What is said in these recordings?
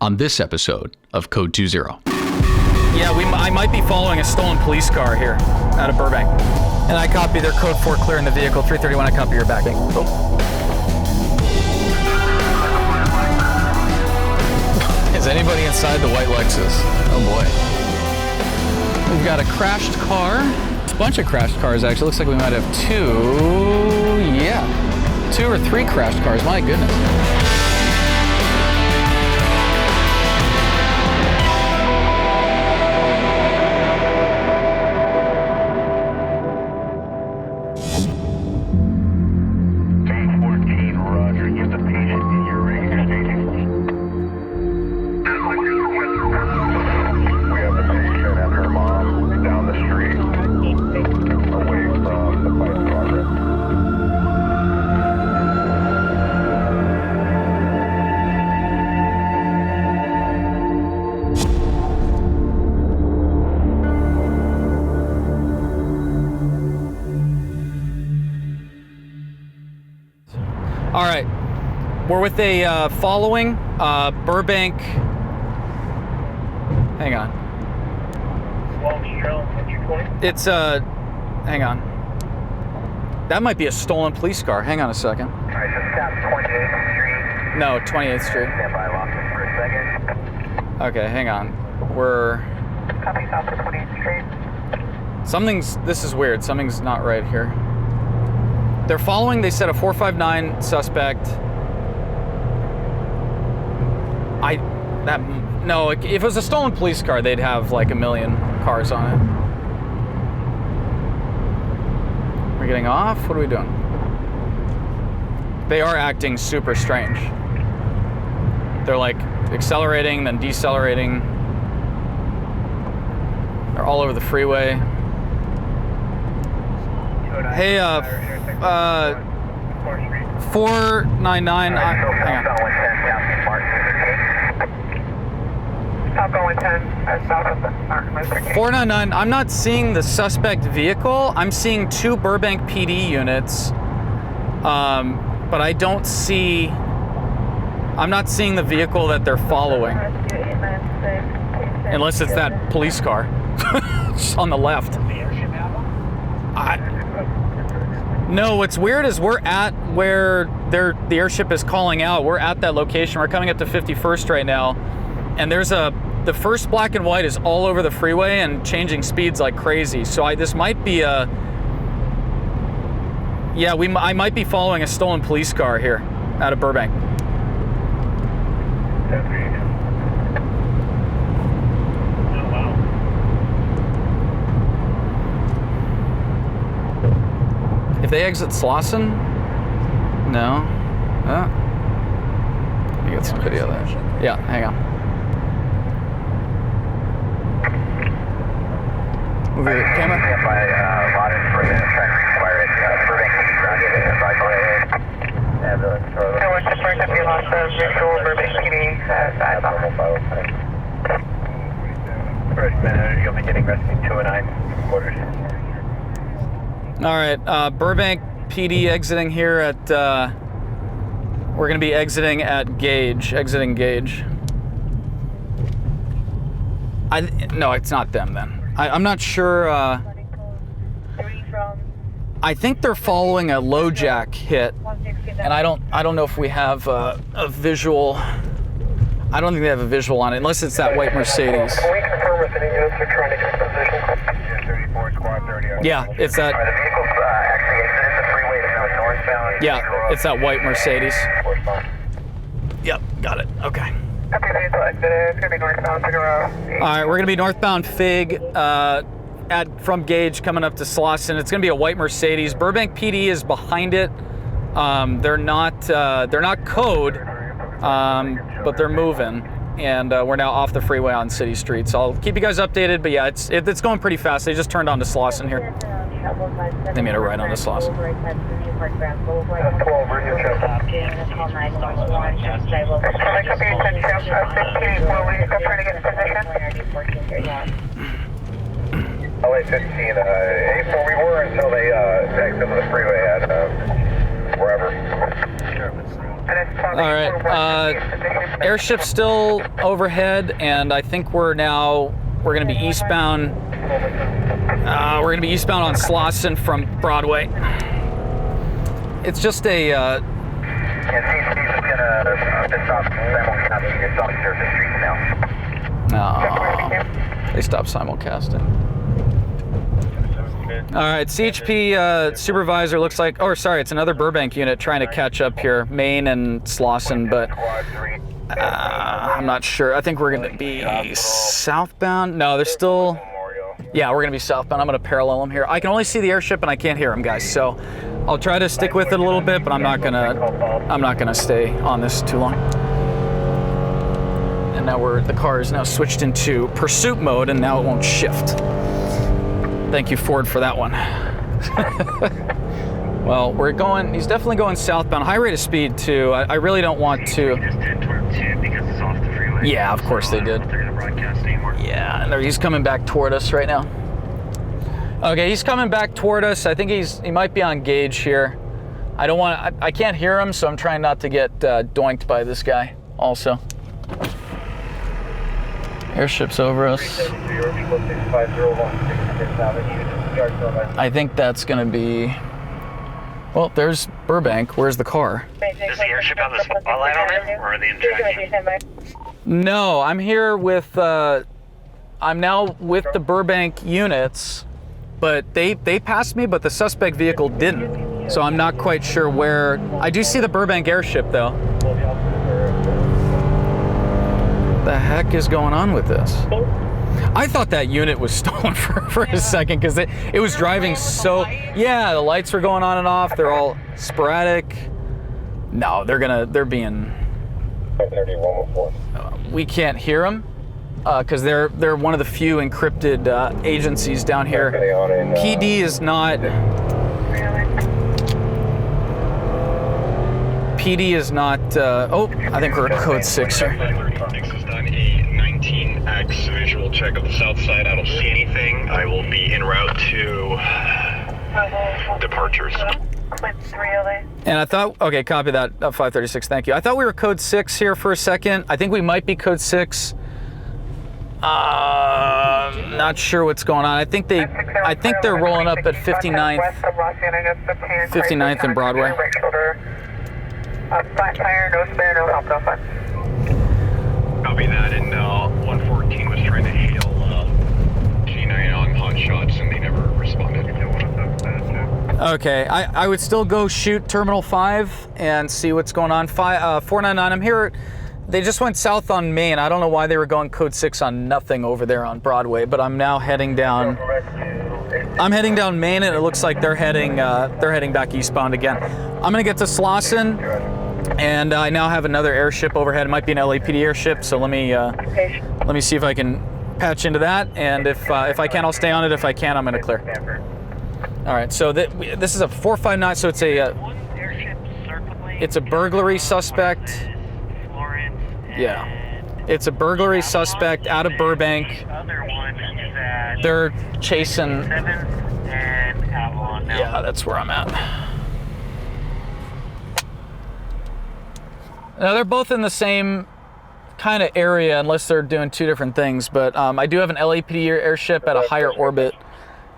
on this episode of Code 20. Yeah, I might be following a stolen police car here out of Burbank. And I copy their code 4 clearing the vehicle. 331, I copy your backing. Boom. Is anybody inside the white Lexus? Oh boy. We've got a crashed car. It's a bunch of crashed cars, actually. Looks like we might have 2 or 3 crashed cars. My goodness. All right, we're with a following Burbank. Hang on. It's hang on. That might be a stolen police car. Hang on a second. No, 28th Street. Okay, hang on. We're. This is weird. Something's not right here. They're following, they said, a 459 suspect. No, if it was a stolen police car, they'd have like a million cars on it. We're getting off? What are we doing? They are acting super strange. They're like accelerating, then decelerating. They're all over the freeway. Hey, 499. Hang on. 499. I'm not seeing the suspect vehicle. I'm seeing 2 Burbank PD units, but I don't see. I'm not seeing the vehicle that they're following, unless it's that police car just on the left. No, what's weird is we're at where the airship is calling out. We're at that location. We're coming up to 51st right now, and there's the first black and white is all over the freeway and changing speeds like crazy. So this might be a. Yeah, I might be following a stolen police car here out of Burbank. If they exit Slauson? No. Oh. Let me get some video there. Yeah, hang on. Move your camera. You'll be getting rescue 209 quarters. All right, Burbank PD exiting here at, we're gonna be exiting at Gage, exiting Gage. No, it's not them then. I'm not sure, I think they're following a low jack hit, and I don't know if we have a visual. I don't think they have a visual on it, unless it's that white Mercedes. Can we confirm if any units are trying to get position? 34 squad 30. Yeah, it's that. The vehicle's actually exited the freeway to go northbound. Yeah, it's that white Mercedes. Yep, got it. Okay. Okay, vehicle exited. It's gonna be northbound Figueroa. All right, we're gonna be northbound Fig from Gage coming up to Slauson. It's gonna be a white Mercedes. Burbank PD is behind it. They're not code, but they're moving, and we're now off the freeway on City Street. So I'll keep you guys updated. But yeah, it's going pretty fast. They just turned on to Slauson here. They made a right on to Slauson. LA 15, A4 we were until they exited the freeway at wherever. And it's All right, airship's still overhead, and I think we're going to be eastbound. We're going to be eastbound on Slauson from Broadway. It's just a. Yeah, C20 is gonna stop simulcasting off surface streets now. They stopped simulcasting. All right, CHP supervisor looks like, oh, sorry, it's another Burbank unit trying to catch up here, Maine and Slauson, but I'm not sure. I think we're going to be southbound. No, they're still, yeah, we're going to be southbound. I'm going to parallel them here. I can only see the airship and I can't hear them, guys, so I'll try to stick with it a little bit, but I'm not gonna stay on this too long. And now the car is now switched into pursuit mode, and now it won't shift. Thank you, Ford, for that one. Well, he's definitely going southbound. High rate of speed, too. I really don't want to. Just did toward 2 because it's off the freeway. Yeah, of course they did. They're going to broadcast anymore. Yeah, and he's coming back toward us right now. Okay, he's coming back toward us. I think he might be on gauge here. I can't hear him, so I'm trying not to get doinked by this guy also. Airship's over us. I think that's gonna be, well, there's Burbank. Where's the car? Does the airship have a spotlight on it, or are they in tracking? No, I'm here with, I'm now with the Burbank units, but they passed me, but the suspect vehicle didn't. So I'm not quite sure where. I do see the Burbank airship though. The heck is going on with this? I thought that unit was stolen for a second because it was driving so, yeah, the lights were going on and off. They're all sporadic. No, they're being, we can't hear them because they're one of the few encrypted agencies down here. PD is not, oh, I think we're at code 6 here. Has done a 19X visual check of the south side. I don't see anything. I will be en route to departures. And I thought, okay, copy that, 536, thank you. I thought we were code 6 here for a second. I think we might be code 6. Not sure what's going on. I think they're rolling up at 59th and Broadway. Flat tire, no spare, no help, no fun. Copy that, and 114 was trying to hail G9 on hot shots, and they never responded. Okay, I would still go shoot Terminal 5 and see what's going on. 499, I'm here. They just went south on Main. I don't know why they were going code 6 on nothing over there on Broadway, but I'm now heading down. I'm heading down Main, and it looks like they're heading back eastbound again. I'm gonna get to Slauson, and I now have another airship overhead. It might be an LAPD airship, so let me see if I can patch into that, and if I can, I'll stay on it. If I can't, I'm gonna clear. All right, so this is a 459, so it's a burglary suspect. Yeah, it's a burglary suspect out of Burbank. They're chasing. Yeah, that's where I'm at. Now they're both in the same kind of area, unless they're doing two different things. But I do have an LAPD airship at a higher orbit,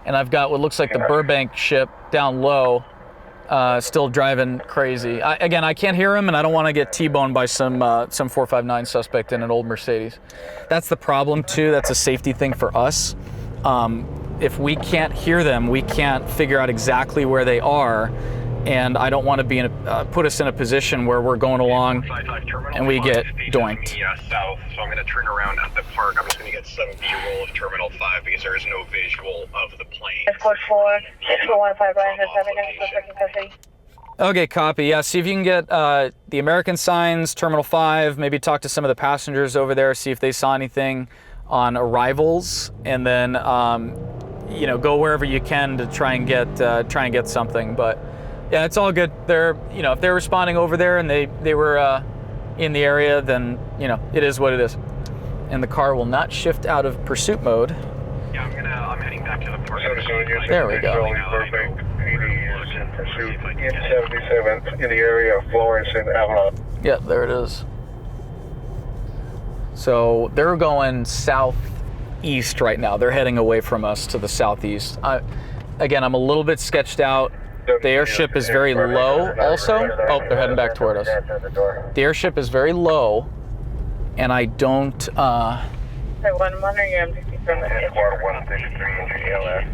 and I've got what looks like the Burbank ship down low, still driving crazy. Again, I can't hear him, and I don't want to get T-boned by some 459 suspect in an old Mercedes. That's the problem too. That's a safety thing for us. If we can't hear them, we can't figure out exactly where they are, and I don't want to be put us in a position where we're going along and we get doinked. South, so I'm going to turn around at the park. I'm just going to get some B-roll of Terminal 5 because there is no visual of the plane. Okay, copy. Yeah, see if you can get the American signs, Terminal 5, maybe talk to some of the passengers over there, see if they saw anything on arrivals, and then go wherever you can to try and get something. But yeah, it's all good. They're if they're responding over there and they were in the area, then it is what it is. And the car will not shift out of pursuit mode. Yeah, I'm heading back to the park. There we go. pursuit M77 in the area of Florence and Avalon. Yeah, there it is. So they're going southeast right now. They're heading away from us to the southeast. Again, I'm a little bit sketched out. The airship is very low also. Oh, they're heading back toward us. The airship is very low, and I don't... So 1-1, are you MDC from the Squad 163 into ALS.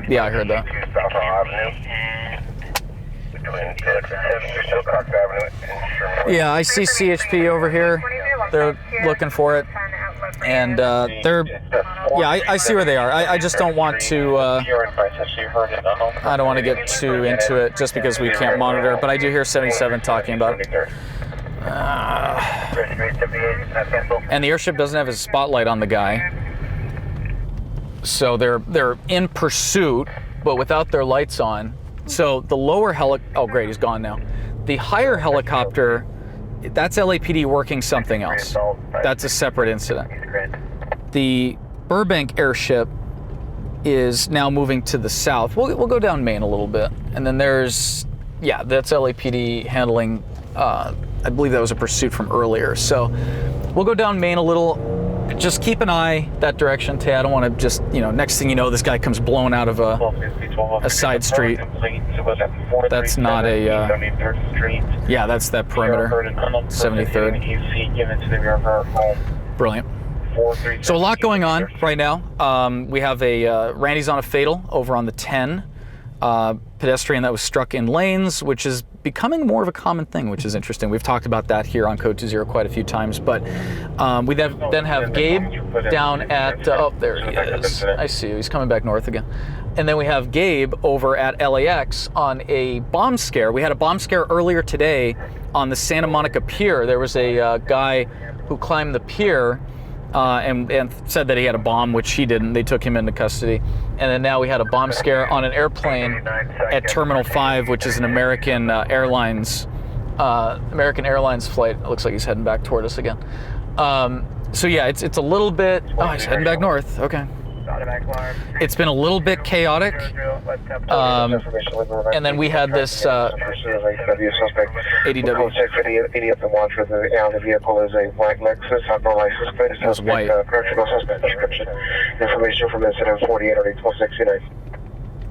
Yeah, I heard that. South Avenue. Between Silcox Avenue and Sherman. Yeah, I see CHP over here. They're looking for it. And they're... Yeah, I see where they are. I just don't want to... I don't want to get too into it just because we can't monitor. But I do hear 77 talking about it. And the airship doesn't have a spotlight on the guy. So they're in pursuit, but without their lights on. So the lower oh great, he's gone now. The higher helicopter, that's LAPD working something else. That's a separate incident. The Burbank airship is now moving to the south. We'll go down Main a little bit. And then there's, yeah, that's LAPD handling, I believe that was a pursuit from earlier. So we'll go down Main a little. Just keep an eye that direction, Tay. I don't want to just, next thing you know, this guy comes blown out of a side street. That's not a, yeah, that's that perimeter, 73rd. Brilliant. So a lot going on right now. We have Randy's on a fatal over on the 10. Pedestrian that was struck in lanes, which is becoming more of a common thing, which is interesting. We've talked about that here on Code 20 quite a few times, but we then have Gabe down at, oh, there he is. I see you. He's coming back north again. And then we have Gabe over at LAX on a bomb scare. We had a bomb scare earlier today on the Santa Monica Pier. There was a guy who climbed the pier and said that he had a bomb, which he didn't. They took him into custody. And then now we had a bomb scare on an airplane at Terminal 5, which is an American Airlines flight. It looks like he's heading back toward us again. So yeah, it's a little bit, oh, he's heading back north, okay. It's been a little bit chaotic. And then we had this ADW. The vehicle is a white Lexus, have no license plate. It was white. Correctional suspect description. Information from incident 48 or 1269.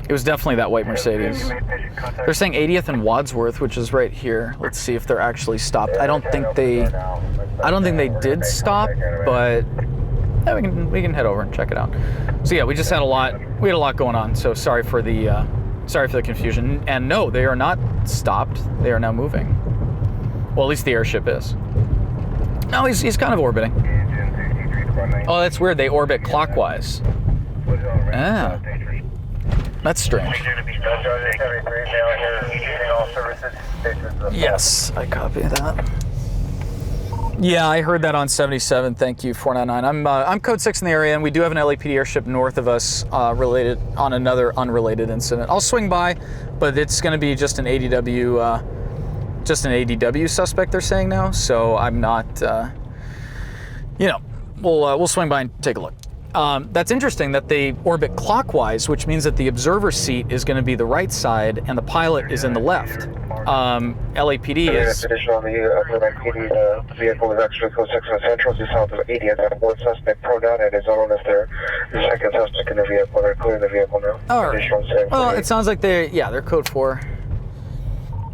It was definitely that white Mercedes. They're saying 80th and Wadsworth, which is right here. Let's see if they're actually stopped. I don't think they did stop, but yeah, we can head over and check it out. So yeah, we had a lot going on. So sorry for the confusion. And no, they are not stopped. They are now moving. Well, at least the airship is. No, he's kind of orbiting. Oh, that's weird. They orbit clockwise. Ah, that's strange. Yes, I copy that. Yeah, I heard that on 77. Thank you, 499. I'm code 6 in the area, and we do have an LAPD airship north of us related on another unrelated incident. I'll swing by, but it's going to be just an ADW suspect. They're saying now, so I'm not. We'll swing by and take a look. That's interesting that they orbit clockwise, which means that the observer seat is going to be the right side and the pilot is in the left. LAPD is... Additional on the Burbank PD, the vehicle is actually code 6 in Central, just south of 80th, and one suspect pro down at his own as the second suspect in the vehicle. They're clearing the vehicle now. All right. Well, it sounds like they're code 4.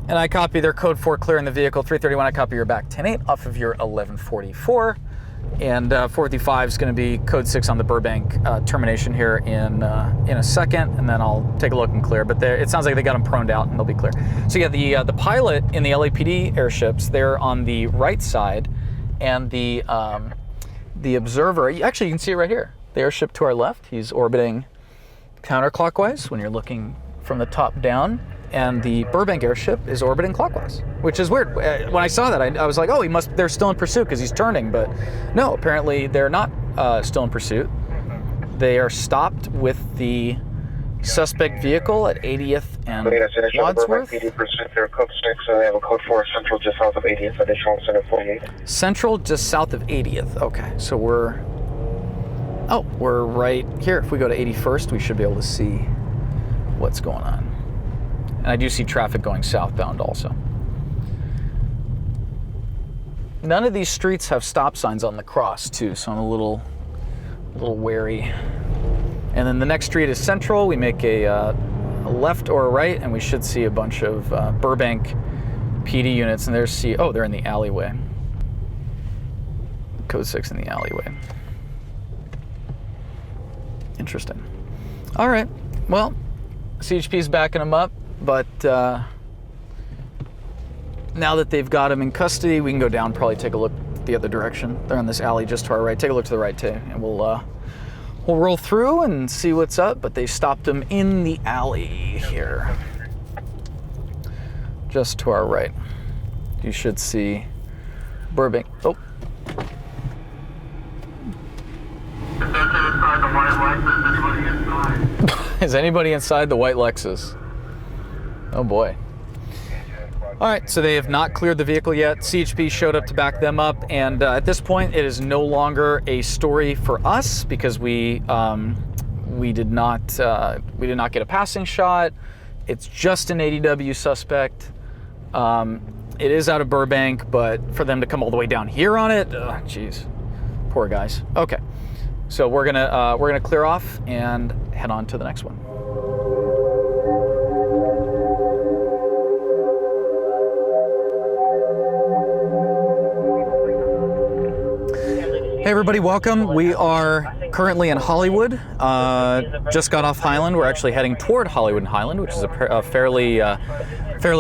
And I copy their code 4 clearing the vehicle. 331, I copy your back 10-8 off of your 1144. And 455 is going to be code 6 on the Burbank termination here in a second, and then I'll take a look and clear. But it sounds like they got them proned out, and they'll be clear. So yeah, the pilot in the LAPD airships, they're on the right side, and the observer, actually you can see it right here. The airship to our left, he's orbiting counterclockwise when you're looking from the top down. And the Burbank airship is orbiting clockwise, which is weird. When I saw that, I was like, oh, they're still in pursuit because he's turning. But no, apparently they're not still in pursuit. They are stopped with the suspect vehicle at 80th and Wadsworth. PD pursuit, they're code 6, and they have a code 4 Central just south of 80th, additional incident 48. Central just south of 80th. Okay, so we're right here. If we go to 81st, we should be able to see what's going on. And I do see traffic going southbound also. None of these streets have stop signs on the cross too, so I'm a little wary. And then the next street is Central. We make a left or a right, and we should see a bunch of Burbank PD units. And there's they're in the alleyway. Code 6 in the alleyway. Interesting. All right. Well, CHP's backing them up, but now that they've got him in custody, we can go down, probably take a look the other direction. They're in this alley just to our right. Take a look to the right, too, and we'll roll through and see what's up. But they stopped him in the alley here, just to our right. You should see Burbank. Oh. Is anybody inside the white Lexus? Oh boy. All right, so they have not cleared the vehicle yet. CHP showed up to back them up, and at this point, it is no longer a story for us because we did not get a passing shot. It's just an ADW suspect. It is out of Burbank, but for them to come all the way down here on it, jeez, poor guys. Okay, so we're gonna clear off and head on to the next one. Hey everybody, welcome. We are currently in Hollywood. Just got off Highland. We're actually heading toward Hollywood and Highland, which is a fairly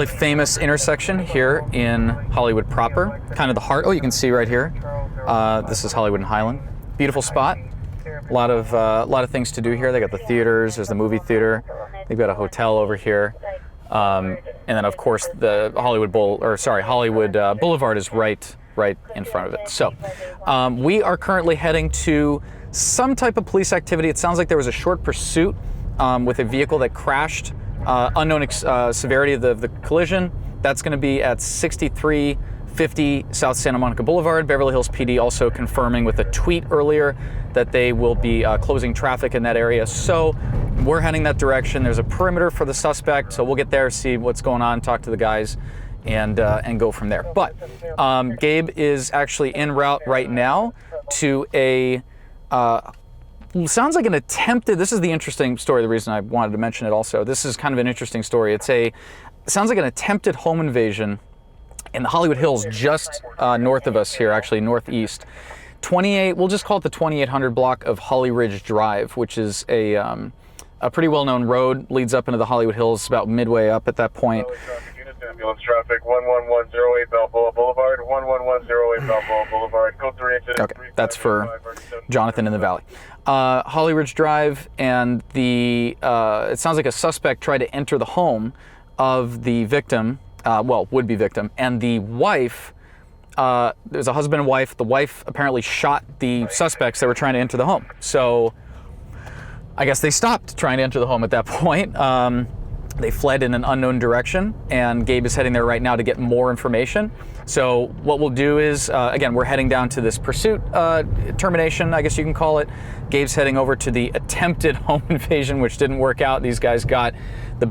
famous intersection here in Hollywood proper. Kind of the heart. Oh, you can see right here. This is Hollywood and Highland. Beautiful spot. A lot of things to do here. They got the theaters. There's the movie theater. They've got a hotel over here. And then of course the Hollywood Boulevard is right in front of it. So we are currently heading to some type of police activity. It sounds like there was a short pursuit with a vehicle that crashed. Unknown severity of the collision. That's going to be at 6350 South Santa Monica Boulevard. Beverly Hills PD also confirming with a tweet earlier that they will be closing traffic in that area. So we're heading that direction. There's a perimeter for the suspect, so we'll get there, see what's going on, talk to the guys, and go from there. But Gabe is actually en route right now to a sounds like an attempted. This is the interesting story. The reason I wanted to mention it also. This is kind of an interesting story. It sounds like an attempted home invasion in the Hollywood Hills, just north of us here, actually northeast. 28. We'll just call it the 2800 block of Holly Ridge Drive, which is a pretty well-known road. Leads up into the Hollywood Hills, about midway up at that point. Ambulance traffic 11108 Balboa Boulevard, 11108 Balboa Boulevard, code 386. Okay, that's for Jonathan in the Valley. Holly Ridge Drive, and it sounds like a suspect tried to enter the home of the victim, would-be victim, and the wife, there's a husband and wife. The wife apparently shot the suspects that were trying to enter the home. So I guess they stopped trying to enter the home at that point. They fled in an unknown direction, and Gabe is heading there right now to get more information. So what we'll do is, again, we're heading down to this pursuit termination, I guess you can call it. Gabe's heading over to the attempted home invasion, which didn't work out. These guys got the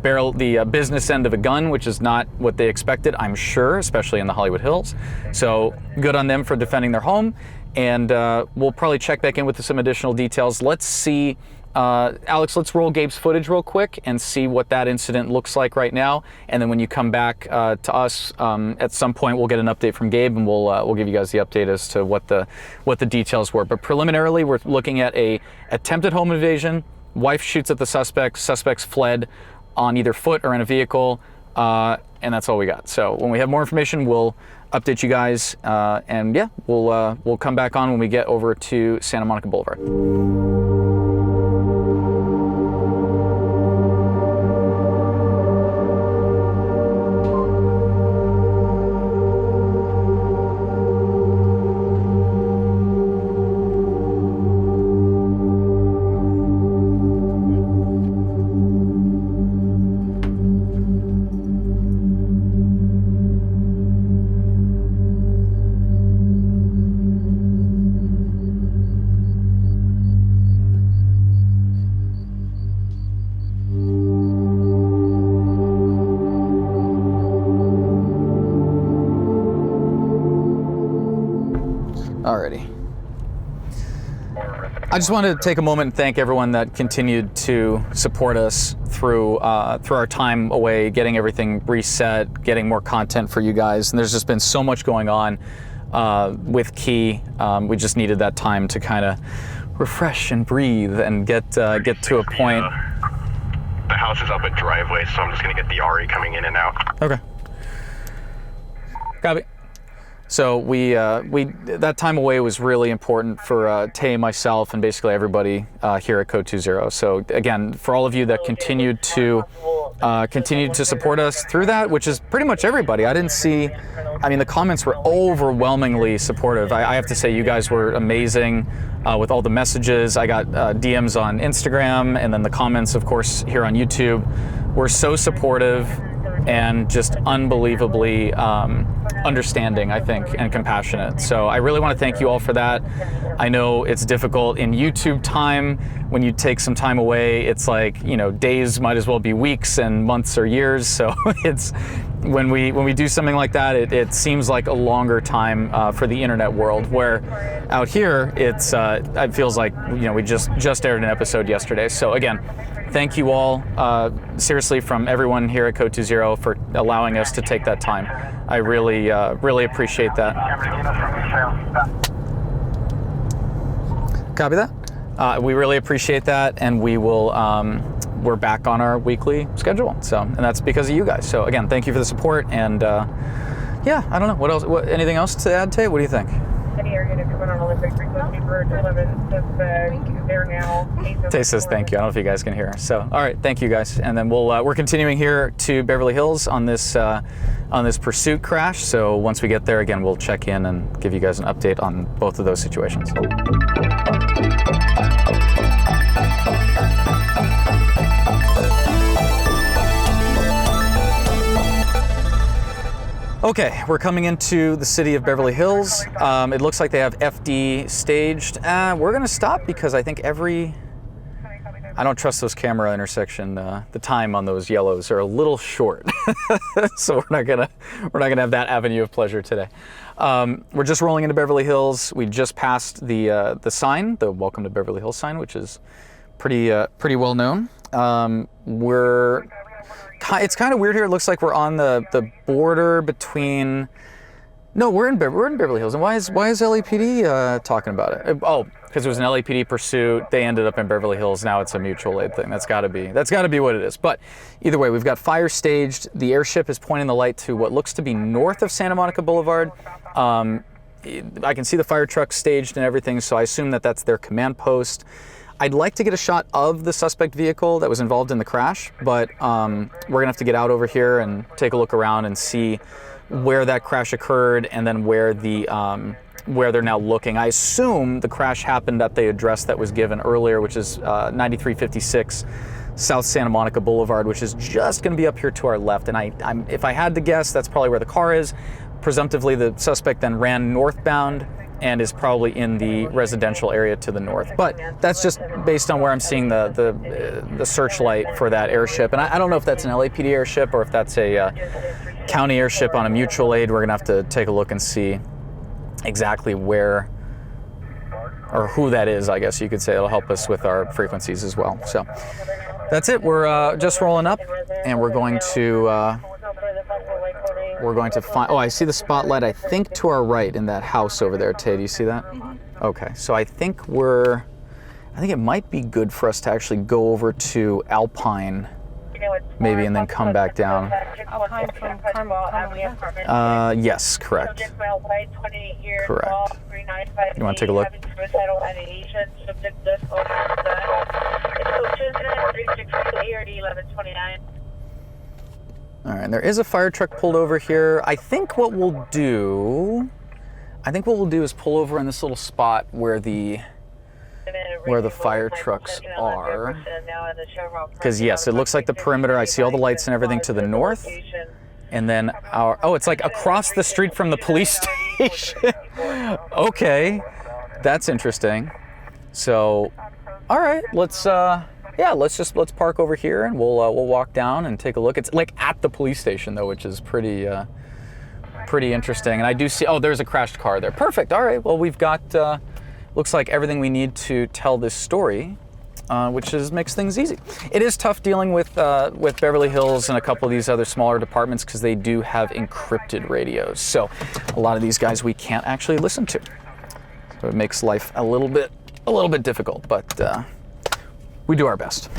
business end of a gun, which is not what they expected, I'm sure, especially in the Hollywood Hills. So good on them for defending their home. And we'll probably check back in with some additional details. Let's see. Alex, let's roll Gabe's footage real quick and see what that incident looks like right now. And then when you come back to us, at some point we'll get an update from Gabe, and we'll give you guys the update as to what the details were. But preliminarily, we're looking at a attempted home invasion. Wife shoots at the suspects. Suspects fled on either foot or in a vehicle, and that's all we got. So when we have more information, we'll update you guys, and yeah, we'll come back on when we get over to Santa Monica Boulevard. Alrighty. I just wanted to take a moment and thank everyone that continued to support us through our time away, getting everything reset, getting more content for you guys. And there's just been so much going on with Key. We just needed that time to kind of refresh and breathe and get to a point. The house is up a driveway, so I'm just gonna get the RE coming in and out. Okay. Copy. So we that time away was really important for Tay, myself, and basically everybody here at Code 20. So again, for all of you that continued to support us through that, which is pretty much everybody. I didn't see, I mean, the comments were overwhelmingly supportive. I have to say, you guys were amazing with all the messages. I got DMs on Instagram, and then the comments, of course, here on YouTube were so supportive and just unbelievably understanding, I think, and compassionate. So I really want to thank you all for that. I know it's difficult in YouTube time. When you take some time away, it's like, you know, days might as well be weeks and months or years. So it's when we do something like that, it seems like a longer time for the internet world, where out here it feels like, you know, we just aired an episode yesterday. So again, thank you all, seriously, from everyone here at Code 20 for allowing us to take that time. I really appreciate that. Copy that. We really appreciate that, and we will. We're back on our weekly schedule. So, and that's because of you guys. So again, thank you for the support. And yeah, I don't know what else. Anything else to add, Tay? What do you think? Tay says thank you. I don't know if you guys can hear her. So, all right, thank you guys. And then we're continuing here to Beverly Hills on this pursuit crash. So once we get there, again, we'll check in and give you guys an update on both of those situations. Okay, we're coming into the city of Beverly Hills. It looks like they have FD staged. We're gonna stop because I think I don't trust those camera intersection. The time on those yellows are a little short, so we're not gonna have that avenue of pleasure today. We're just rolling into Beverly Hills. We just passed the sign, the Welcome to Beverly Hills sign, which is pretty well known. It's kind of weird here. It looks like we're on the border between. No, we're in Beverly Hills. And why is LAPD talking about it? Oh, because it was an LAPD pursuit. They ended up in Beverly Hills. Now it's a mutual aid thing. That's got to be what it is. But either way, we've got fire staged. The airship is pointing the light to what looks to be north of Santa Monica Boulevard. I can see the fire truck staged and everything, so I assume that that's their command post. I'd like to get a shot of the suspect vehicle that was involved in the crash, but we're gonna have to get out over here and take a look around and see where that crash occurred, and then where they're now looking. I assume the crash happened at the address that was given earlier, which is 9356 South Santa Monica Boulevard, which is just gonna be up here to our left. And if I had to guess, that's probably where the car is. Presumptively, the suspect then ran northbound and is probably in the residential area to the north. But that's just based on where I'm seeing the searchlight for that airship. And I don't know if that's an LAPD airship or if that's a county airship on a mutual aid. We're gonna have to take a look and see exactly where or who that is, I guess you could say. It'll help us with our frequencies as well. So that's it. We're just rolling up, and we're going to find, oh, I see the spotlight, I think to our right in that house over there. Tay, do you see that? Mm-hmm. Okay, so I think it might be good for us to actually go over to Alpine, maybe, and then come back down. Alpine from Carmel. Yes, correct. Correct. You want to take a look? All right, there is a fire truck pulled over here. I think what we'll do is pull over in this little spot where the fire trucks are. Because yes, it looks like the perimeter. I see all the lights and everything to the north. And then it's like across the street from the police station. Okay, that's interesting. So, all right, let's park over here and we'll walk down and take a look. It's like at the police station though, which is pretty pretty interesting. And I do see, oh, there's a crashed car there. Perfect. All right. Well, we've got, looks like everything we need to tell this story, which makes things easy. It is tough dealing with Beverly Hills and a couple of these other smaller departments because they do have encrypted radios. So a lot of these guys we can't actually listen to. So it makes life a little bit difficult, but we do our best.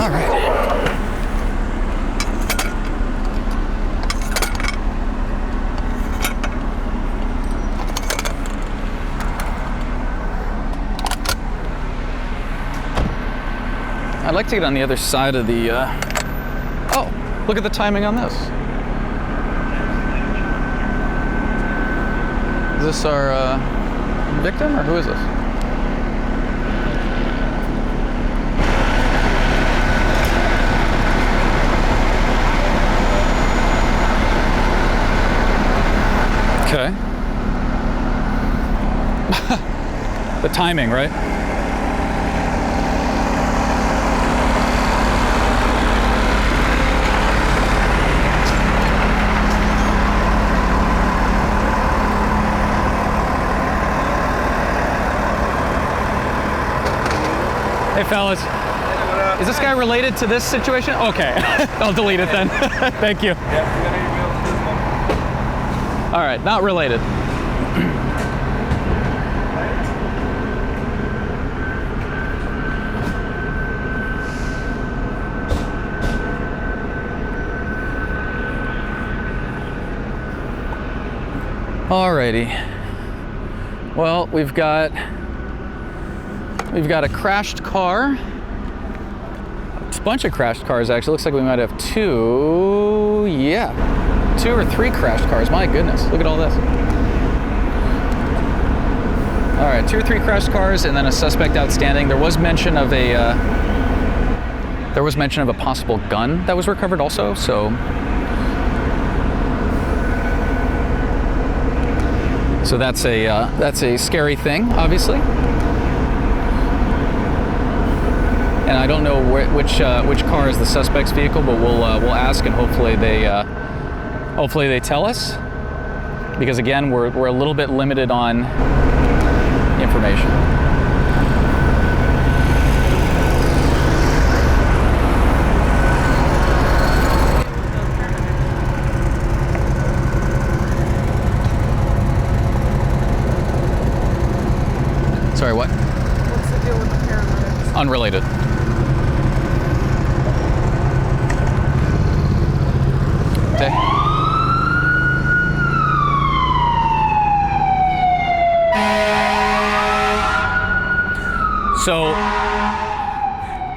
All right. I'd like to get on the other side of the, oh, look at the timing on this. Is this our victim, or who is this? Okay. The timing, right? Hey fellas, is this guy related to this situation? Okay, I'll delete it then. Thank you. All right, not related. Alrighty. Well, we've got a crashed car. A bunch of crashed cars, actually. Looks like we might have two. Yeah, 2 or 3 crashed cars. My goodness, look at all this. All right, 2 or 3 crashed cars, and then a suspect outstanding. There was mention of a possible gun that was recovered also. So that's a scary thing, obviously. And I don't know which car is the suspect's vehicle, but we'll ask, and hopefully they tell us, because again we're a little bit limited on information. Sorry, what? What's the deal with the paramedics? Unrelated. Okay. So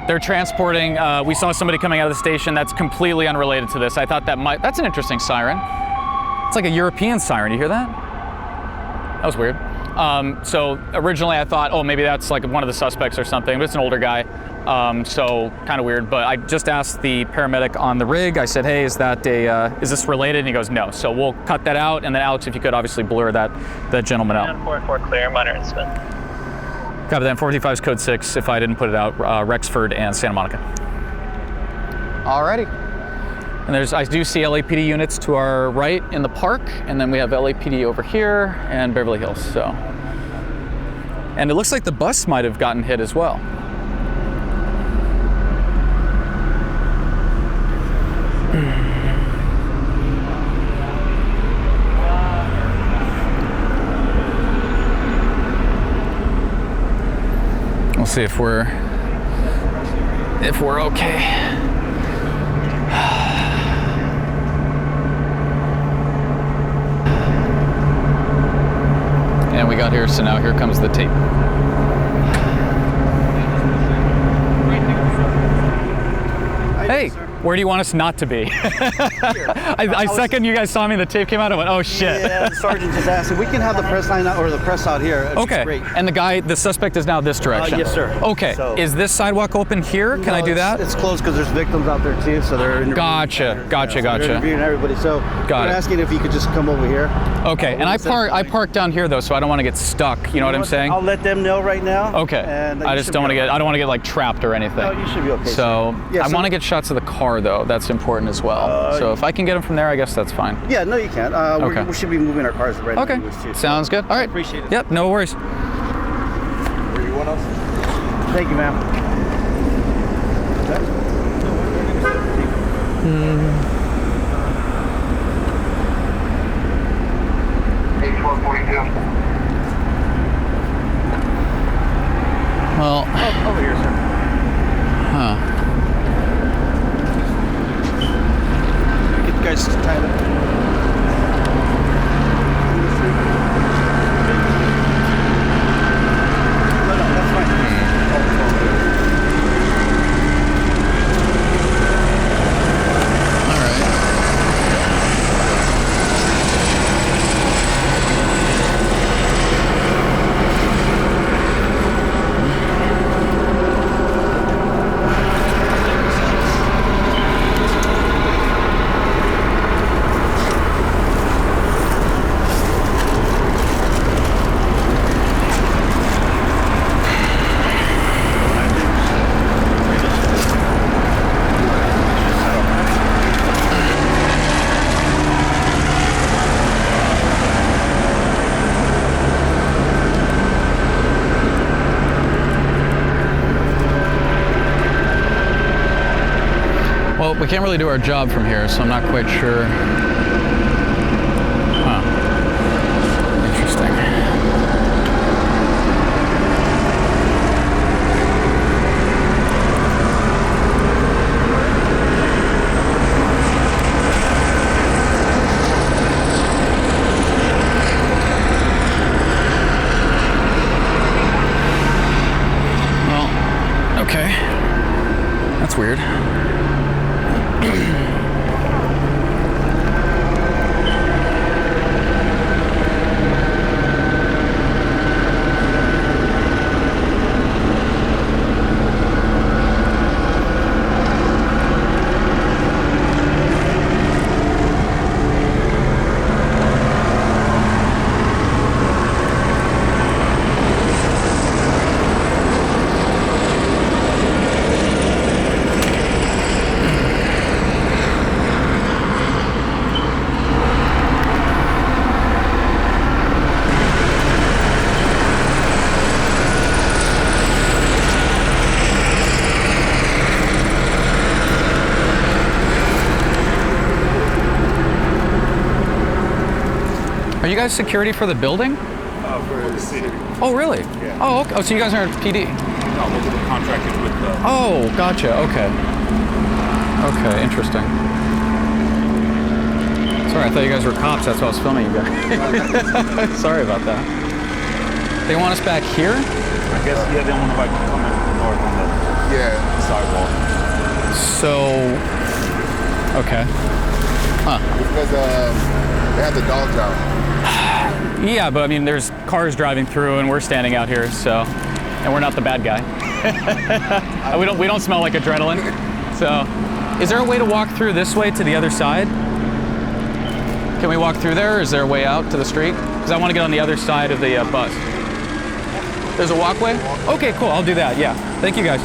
they're transporting, we saw somebody coming out of the station that's completely unrelated to this. I thought that's an interesting siren. It's like a European siren, you hear that? That was weird. So originally I thought, oh, maybe that's like one of the suspects or something, but it's an older guy. So kind of weird, but I just asked the paramedic on the rig. I said, hey, is this related? And he goes, no. So we'll cut that out. And then Alex, if you could obviously blur that gentleman out. 44 clear, minor incident. Copy that. 455 is code 6 if I didn't put it out, Rexford and Santa Monica. Alrighty. And I do see LAPD units to our right in the park, and then we have LAPD over here and Beverly Hills, so. And it looks like the bus might have gotten hit as well. We'll see if we're okay. And we got here, so now here comes the tape. Hey, Where do you want us not to be? I second you guys saw me, the tape came out, I went, oh shit. Yeah, the sergeant just asked. We can have the press line out, or the press out here. It's Okay, great. and the suspect is now this direction? Yes, sir. Okay, So- is this sidewalk open here? Can I do that? It's closed because there's victims out there too, so they're interviewing. Gotcha. They're interviewing everybody. So Got they're it. asking if you could just come over here. Okay, and I park down here though, so I don't want to get stuck. You know what I'm saying? I'll let them know right now. Okay. And I just don't want to get. I don't want to get like trapped or anything. No, you should be okay. So Yeah, I so- want to get shots of the car though. That's important as well. So if I can get them from there, I guess that's fine. Yeah, no, you can't. Okay. We should be moving our cars right now. Okay. anyways, too. Sounds good. All right. Appreciate it. Yep. No worries. Where you want us? Thank you, ma'am. Well. Over here, sir. Huh. Get you guys tied up. No, that's fine. All right. Well, we can't really do our job from here, so I'm not quite sure. Huh. Interesting. Well, okay. That's weird. Are you guys security for the building? For the city. Oh, really? Yeah. Oh, okay. Oh, so you guys are PD? No, we're contracted with the... Oh, gotcha. Okay. Okay, interesting. Sorry, I thought you guys were cops. That's why I was filming you guys. Sorry about that. They want us back here? I guess, yeah, they want to like come in north on the sidewalk. So, okay. Huh. Because they have the dogs out. Yeah, but I mean, there's cars driving through, and we're standing out here, so, and we're not the bad guy. we don't smell like adrenaline. So, is there a way to walk through this way to the other side? Can we walk through there, or is there a way out to the street? Because I want to get on the other side of the bus. There's a walkway? Okay, cool. I'll do that. Yeah. Thank you, guys.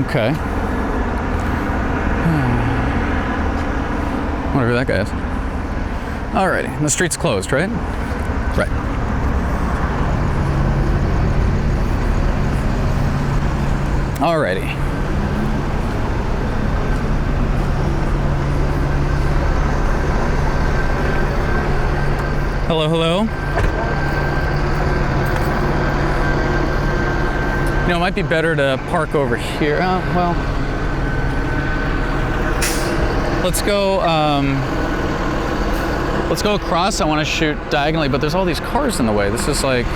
Okay. Whatever that guy is. Alrighty, the street's closed, right? Right. Alrighty. Hello, hello. You know, it might be better to park over here. Well, let's go across. I want to shoot diagonally, but there's all these cars in the way. This is like,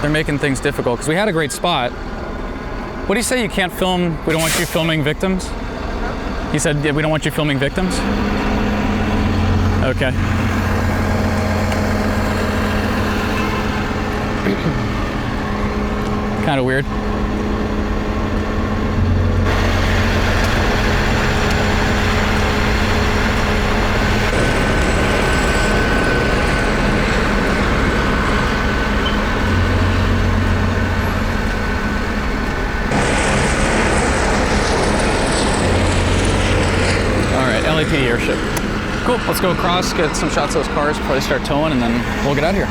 they're making things difficult because we had a great spot. What do you say you can't film? We don't want you filming victims? He said, yeah, we don't want you filming victims? Okay. Kind of weird. LAPD airship. Cool, let's go across, get some shots of those cars, probably start towing, and then we'll get out of here.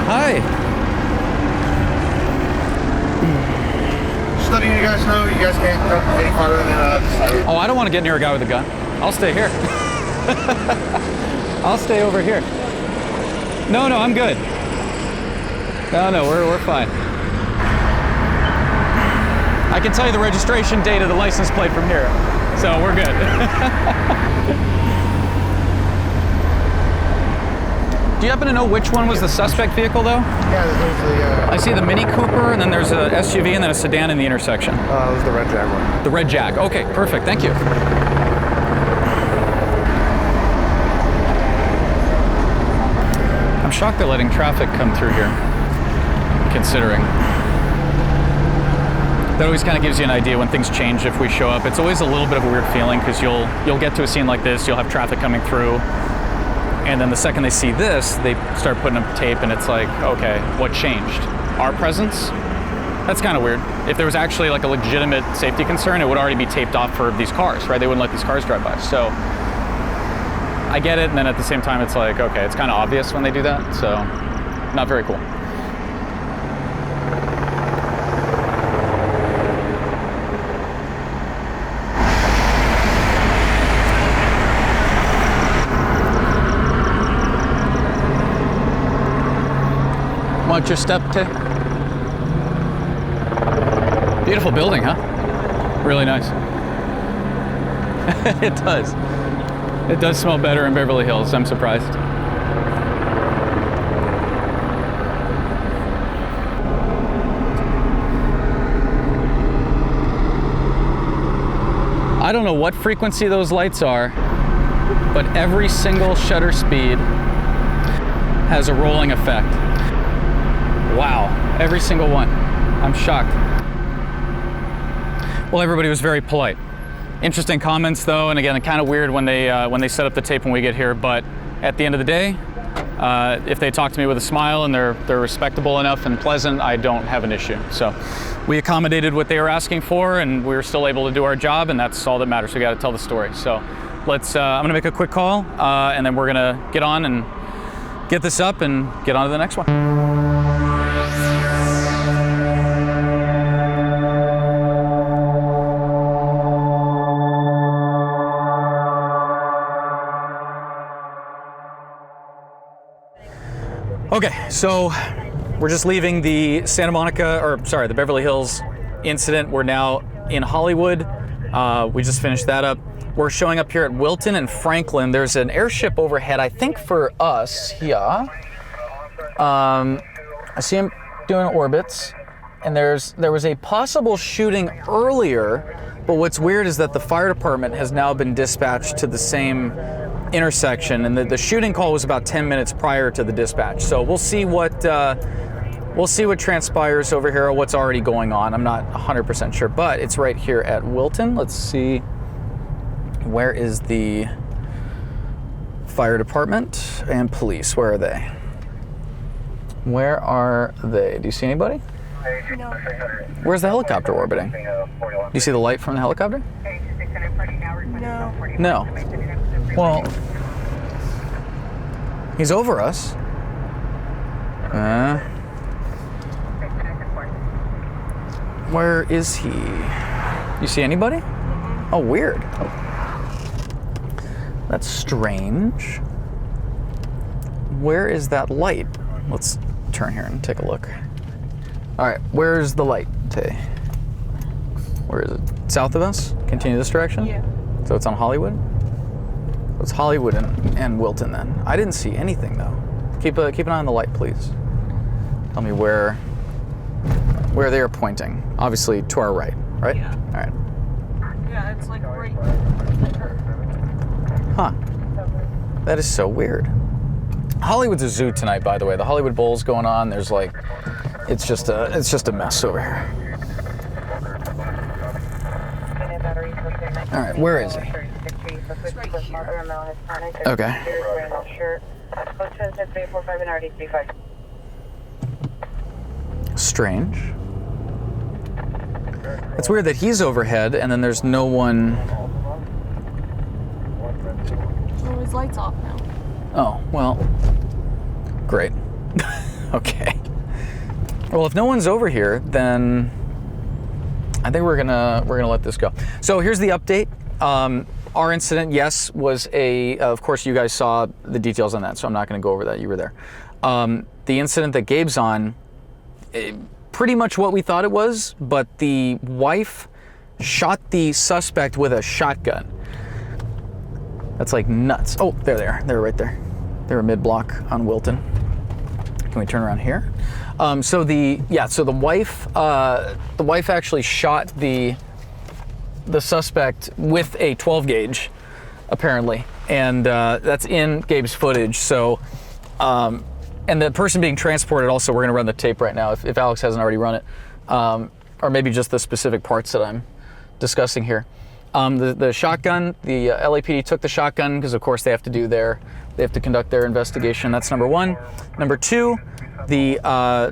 Hi. Just letting you guys know, you guys can't come any farther than Oh, I don't want to get near a guy with a gun. I'll stay here. I'll stay over here. No, I'm good. No, we're fine. I can tell you the registration date of the license plate from here, so we're good. Do you happen to know which one was the suspect vehicle, though? Yeah, there's the... I see the Mini Cooper, and then there's a SUV, and then a sedan in the intersection. it was the red Jaguar. The red Jag. Okay, perfect. Thank you. I'm shocked they're letting traffic come through here, considering. That always kind of gives you an idea when things change if we show up. It's always a little bit of a weird feeling because you'll get to a scene like this, you'll have traffic coming through, and then the second they see this, they start putting up tape, and it's like, okay, what changed? Our presence? That's kind of weird. If there was actually like a legitimate safety concern, it would already be taped off for these cars, right? They wouldn't let these cars drive by. So I get it, and then at the same time, it's like, okay, it's kind of obvious when they do that, so not very cool. Watch your step, Tay. Beautiful building, huh? Really nice. It does. It does smell better in Beverly Hills. I'm surprised. I don't know what frequency those lights are, but every single shutter speed has a rolling effect. Wow, every single one. I'm shocked. Well, everybody was very polite. Interesting comments though, and again, kind of weird when they set up the tape when we get here, but at the end of the day, if they talk to me with a smile and they're respectable enough and pleasant, I don't have an issue. So we accommodated what they were asking for, and we were still able to do our job, and that's all that matters. We got to tell the story. So let's, I'm gonna make a quick call, and then we're gonna get on and get this up and get on to the next one. Okay, so we're just leaving the the Beverly Hills incident. We're now in Hollywood. We just finished that up. We're showing up here at Wilton and Franklin. There's an airship overhead, I think for us here. I see him doing orbits, and there was a possible shooting earlier, but what's weird is that the fire department has now been dispatched to the same intersection, and the shooting call was about 10 minutes prior to the dispatch. So we'll see what transpires over here or what's already going on. I'm not 100% sure, but it's right here at Wilton. Let's see, where is the fire department and police? Where are they? Where are they? Do you see anybody? No. Where's the helicopter orbiting? Do you see the light from the helicopter? No. No. Well, he's over us. Where is he? You see anybody? Oh, weird. That's strange. Where is that light? Let's turn here and take a look. All right, where's the light, Tay? Where is it? South of us? Continue this direction? Yeah. So it's on Hollywood? It's Hollywood and Wilton then. I didn't see anything though. Keep an eye on the light, please. Tell me where they are pointing. Obviously to our right, right? Yeah. All right. Yeah, it's like right. Huh. That is so weird. Hollywood's a zoo tonight, by the way. The Hollywood Bowl's going on. There's like, it's just a mess over here. All right, where is he? Okay. Strange. It's weird that he's overhead and then there's no one. Oh, his light's off now. Oh, well, great. Okay. Well, if no one's over here, then I think we're gonna let this go. So here's the update. Our incident, yes, was of course you guys saw the details on that, so I'm not gonna go over that, you were there. The incident that Gabe's on, pretty much what we thought it was, but the wife shot the suspect with a shotgun. That's like nuts. Oh, there they are. They're right there. They were mid-block on Wilton. Can we turn around here? So the wife actually shot the suspect with a 12 gauge, apparently, and that's in Gabe's footage. So, and the person being transported also, we're gonna run the tape right now if Alex hasn't already run it, or maybe just the specific parts that I'm discussing here. The shotgun, the LAPD took the shotgun because of course they have to conduct their investigation. That's number one. Number two, the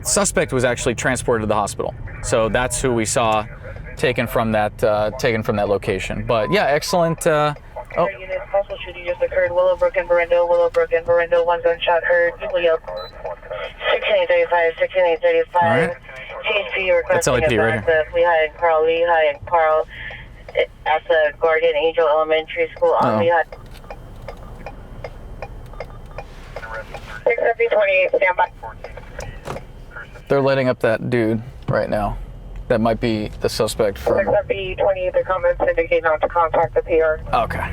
suspect was actually transported to the hospital. So that's who we saw taken from that location. But yeah, excellent. Units, possible shooting just occurred. Willowbrook and Verindo, one gunshot heard. People yelled 1635, 1635. Right. THP requesting LAPD right here. Lehigh and Carl at the Guardian Angel Elementary School on Lehigh. 630-28, stand by. They're lighting up that dude right now. That might be the suspect from... 630-28, the comments indicate not to contact the PR. Okay.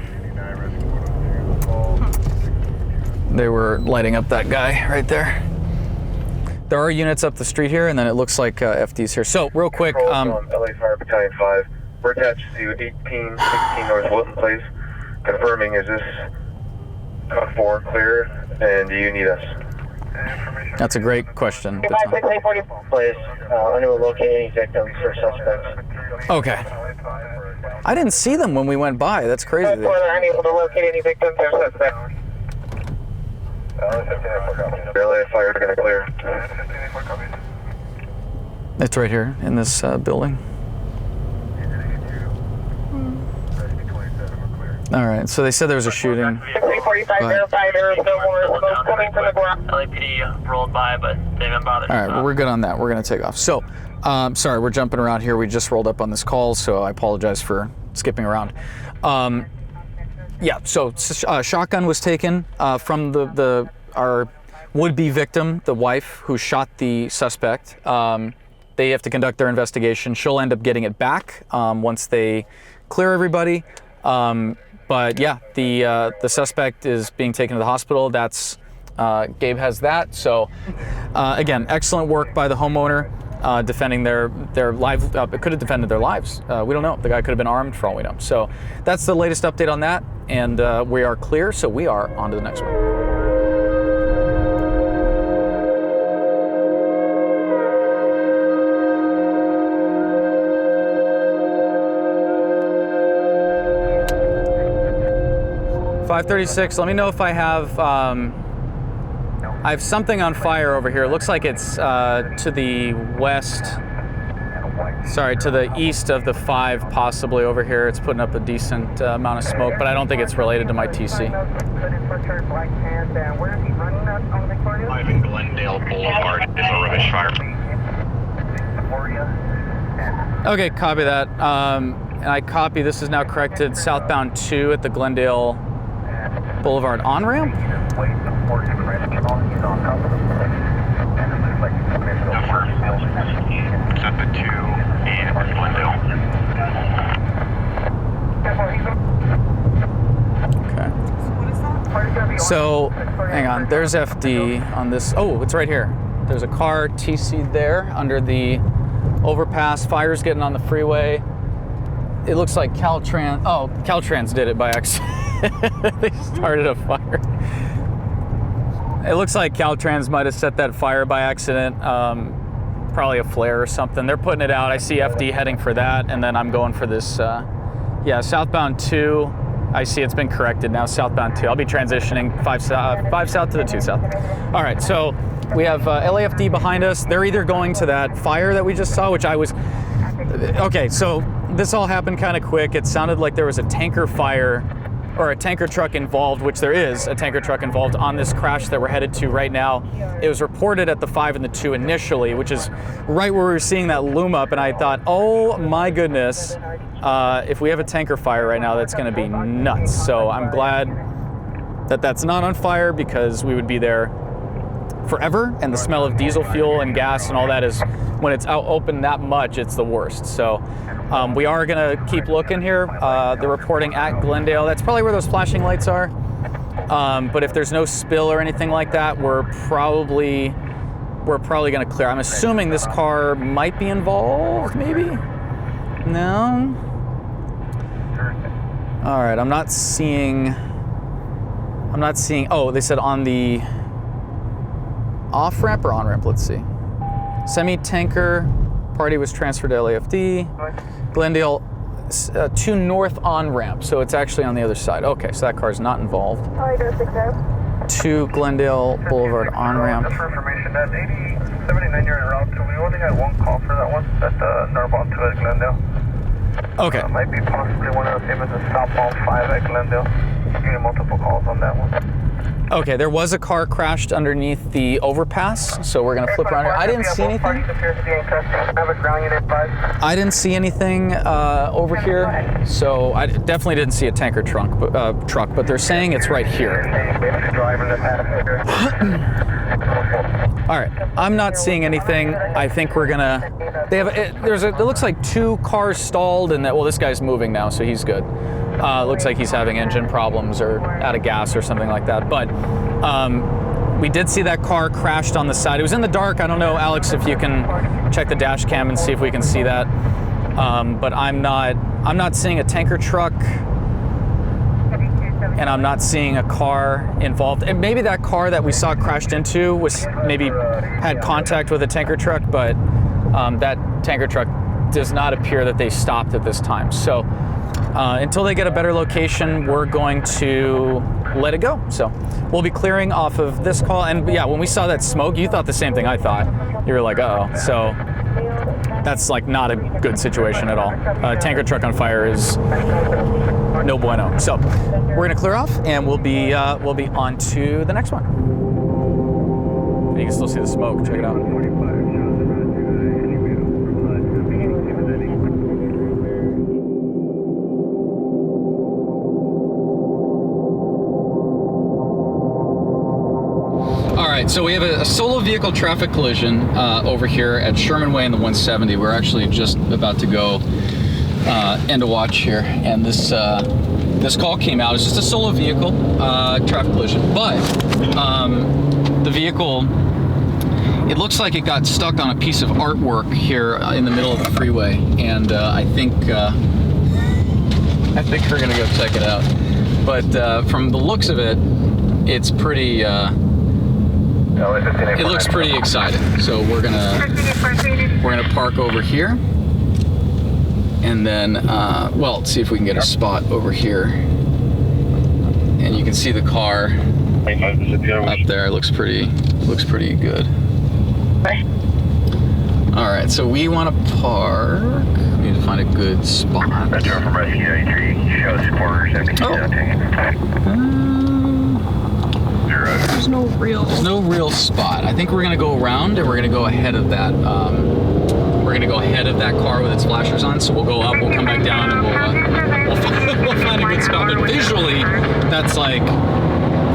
They were lighting up that guy right there. There are units up the street here, and then it looks like FD's here. So, real quick... LA Fire Battalion 5. We're attached to 1816 North Wilton Place. Confirming, is this code 4 clear, and do you need us? That's a great question. 56840 place. Unable to locate any victims or suspects. Okay. I didn't see them when we went by. That's crazy. Unable to locate any victims or suspects. LA Fire going to clear. It's right here in this building. All right, so they said there was a shooting. 34505, there is no more smoke coming from the ground. LAPD rolled by, but they haven't bothered. All right, well, we're good on that. We're going to take off. So, sorry, we're jumping around here. We just rolled up on this call, so I apologize for skipping around. Yeah, so shotgun was taken from our would-be victim, the wife who shot the suspect. They have to conduct their investigation. She'll end up getting it back once they clear everybody. But yeah, the suspect is being taken to the hospital. That's Gabe has that. So again, excellent work by the homeowner defending their lives. It could have defended their lives. We don't know. The guy could have been armed for all we know. So that's the latest update on that, and we are clear. So we are on to the next one. .536, let me know if I have something on fire over here. It looks like it's to the west, to the east of the 5, possibly over here. It's putting up a decent amount of smoke, but I don't think it's related to my TC. I'm in Glendale Boulevard. It's a rubbish fire. Okay, copy that. And I copy, this is now corrected, southbound 2 at the Glendale Boulevard on-ramp. At the 2 and Glendale. Okay. So, hang on, there's FD on this. Oh, it's right here. There's a car TC'd there under the overpass. Fire's getting on the freeway. It looks like Caltrans. Oh, Caltrans did it by accident. They started a fire. It looks like Caltrans might have set that fire by accident. Probably a flare or something. They're putting it out. I see FD heading for that, and then I'm going for this. Yeah, southbound 2. I see it's been corrected now. Southbound 2. I'll be transitioning 5 south to the 2 south. All right, so we have LAFD behind us. They're either going to that fire that we just saw, which I was. Okay, so this all happened kind of quick. It sounded like there was a tanker fire or a tanker truck involved, which there is a tanker truck involved on this crash that we're headed to right now. It was reported at the 5 and the 2 initially, which is right where we were seeing that loom up, and I thought, oh my goodness, if we have a tanker fire right now, that's gonna be nuts. So I'm glad that that's not on fire, because we would be there forever, and the smell of diesel fuel and gas and all that is, when it's out open that much, it's the worst. So we are gonna keep looking here. They're reporting at Glendale. That's probably where those flashing lights are. But if there's no spill or anything like that, we're probably gonna clear. I'm assuming this car might be involved, maybe? No? All right, I'm not seeing, oh, they said on the off-ramp or on-ramp, let's see. Semi-tanker, party was transferred to LAFD. Glendale, 2 north on-ramp, so it's actually on the other side. Okay, so that car's not involved. 2 Glendale Boulevard on-ramp. Just for information, that 79 you're en route to, we only had 1 call for that one, at the northbound 2 at Glendale. Okay. Might be possibly one of the same as the southbound 5 at Glendale. Getting multiple calls on that one. Okay, there was a car crashed underneath the overpass, so we're gonna flip around here. I didn't see anything. I didn't see anything over here, so I definitely didn't see a tanker truck, but they're saying it's right here. All right, I'm not seeing anything. I think we're gonna. They have. It looks like 2 cars stalled, and well, this guy's moving now, so he's good. Looks like he's having engine problems or out of gas or something like that. But we did see that car crashed on the side. It was in the dark. I don't know, Alex, if you can check the dash cam and see if we can see that. But I'm not seeing a tanker truck, and I'm not seeing a car involved. And maybe that car that we saw crashed into was maybe had contact with a tanker truck, but that tanker truck does not appear that they stopped at this time. So until they get a better location, we're going to let it go. So we'll be clearing off of this call. And yeah, when we saw that smoke, you thought the same thing I thought. You were like, uh-oh. So that's like not a good situation at all. Tanker truck on fire is no bueno. So we're gonna clear off, and we'll be on to the next one. You can still see the smoke. Check it out. All right, so we have a solo vehicle traffic collision over here at Sherman Way in the 170. We're actually just about to go end a watch here, and this call came out. It's just a solo vehicle traffic collision, but the vehicle, it looks like it got stuck on a piece of artwork here in the middle of the freeway, and I think we're gonna go check it out. But from the looks of it, it's pretty. It looks pretty exciting. So we're gonna park over here, and then well, let's see if we can get a spot over here, and you can see the car up there. It looks pretty good. All right, so we want to park. We need to find a good spot. There's no real spot. I think we're gonna go around, and we're gonna go ahead of that we're gonna go ahead of that car with its flashers on. So we'll go up, we'll come back down, and we'll find a good spot. But visually, that's like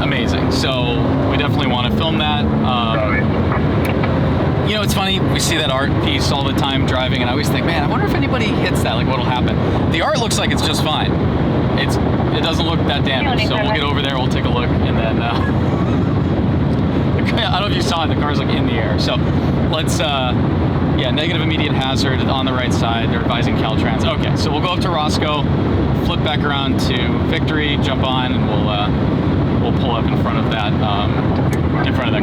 amazing. So we definitely want to film that. You know, it's funny, we see that art piece all the time driving, and I always think, man, I wonder if anybody hits that, like what'll happen. The art looks like it's just fine. It doesn't look that damaged, so we'll get over there, we'll take a look, and then, I don't know if you saw it, the car's like in the air. So let's, yeah, negative immediate hazard on the right side, they're advising Caltrans. Okay, so we'll go up to Roscoe, flip back around to Victory, jump on, and we'll pull up in front of that,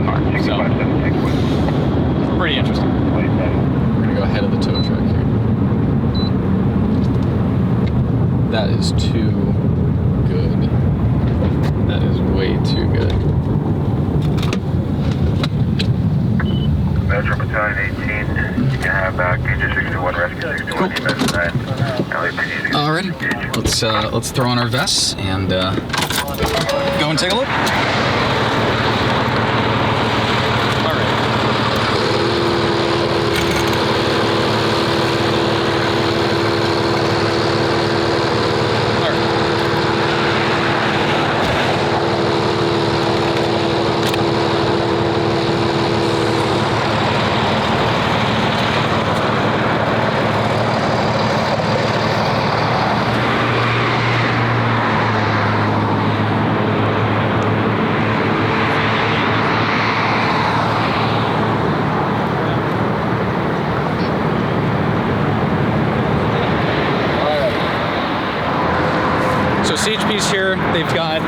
car, so. Pretty interesting. We're gonna go ahead of the tow truck here. That is too good. That is way too good. Metro Battalion 18, you can have gauge 61 rescue 61 EMS 9. Alrighty, let's throw on our vests and go and take a look. CHP's here. They've got,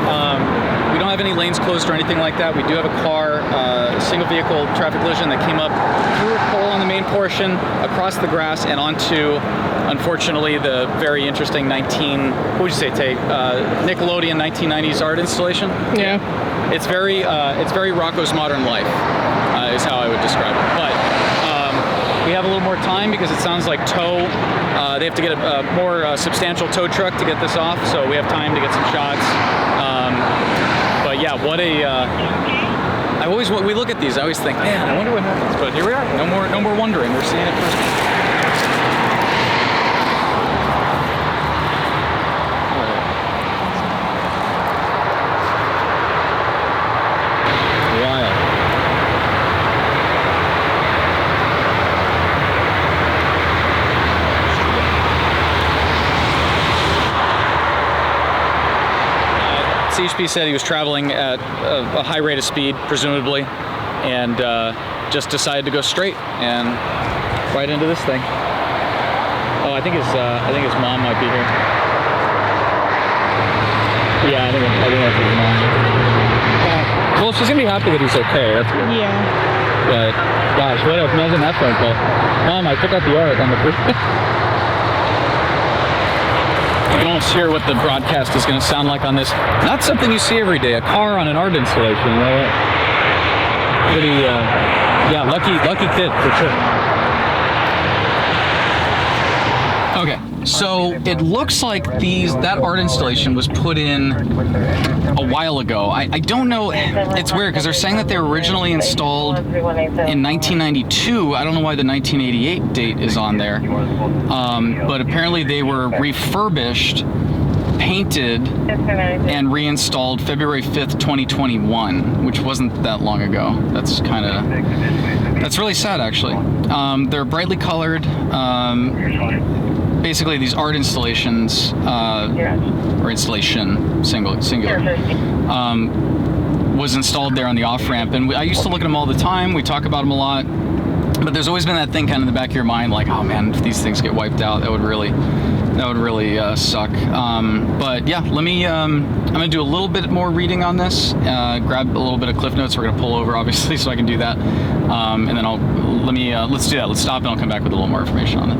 we don't have any lanes closed or anything like that. We do have a car, single vehicle traffic collision that came up through a pole on the main portion, across the grass, and onto, unfortunately, the very interesting what would you say, Tate? Nickelodeon 1990s art installation. Yeah. It's very Rocco's Modern Life, is how I would describe it. But we have a little more time because it sounds like they have to get a more substantial tow truck to get this off, so we have time to get some shots. But yeah, we look at these, I always think, man, I wonder what happens. But here we are, no more wondering. We're seeing it first. CHP said he was traveling at a high rate of speed, presumably, and just decided to go straight and right into this thing. Oh, I think his mom might be here. Yeah, I think that's his mom. Well, she's gonna be happy that he's okay. That's good. Yeah. But gosh, what else? Imagine that phone call. Mom, I took out the art on the first. You can almost hear what the broadcast is going to sound like on this. Not something you see every day, a car on an art installation. You know? Pretty, yeah, lucky kid for sure. Okay, so it looks like that art installation was put in a while ago. I don't know, it's weird because they're saying that they were originally installed in 1992. I don't know why the 1988 date is on there. But apparently they were refurbished, painted, and reinstalled February 5th, 2021, which wasn't that long ago. That's really sad, actually. They're brightly colored. Basically, these art installations, or installation, singular, was installed there on the off-ramp. And I used to look at them all the time. We talk about them a lot. But there's always been that thing kind of in the back of your mind, like, oh man, if these things get wiped out, that would really suck. But yeah, I'm gonna do a little bit more reading on this, grab a little bit of cliff notes. We're gonna pull over, obviously, so I can do that. And then let's do that. Let's stop and I'll come back with a little more information on it.